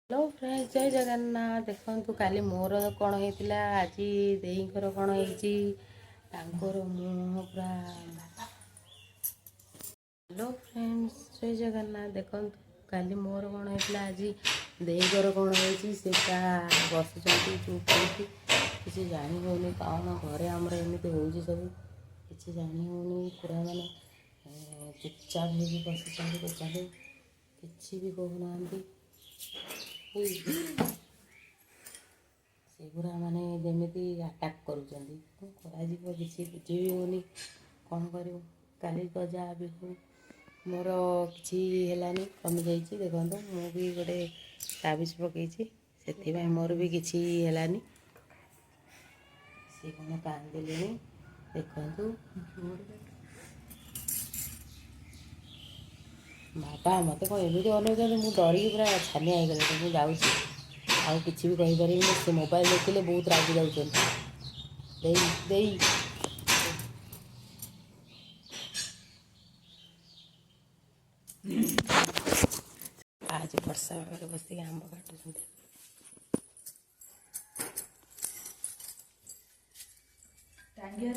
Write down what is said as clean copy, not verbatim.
hello friends जय जगन्नाथ देखु काली मोर कौन होता आज देईर कौन होकर मुँह पूरा हेलो फ्रेंड्स जय जगन्नाथ देखु काली मोर कौन होता आज देईर कौन होता बस चुप किसी जानी होनी कौन घरे आमर एमती हो सब किसी जानी होनी पूरा माने चुपचाप हो बस बेचारे किसी भी कहना सेगुरा माने जमीती आटाक करुँच किसी बुझी भी होनी कौन करूँ काली तो जहाँ भी हो मोर कि कमी जाइए देखो मु भी गोटे ताबिज पकई से मोर भी किसी सी कौन कांदिले देखु बाबा मत कौन एमती अनौते मुझे डरिकी पूरा छानिया हो गले मुझे जाऊँगी आउ किसी भी कहीपर से मोबाइल देखिले बहुत रागि जाऊँ आज वर्षा बस आंब काटुं टांगिया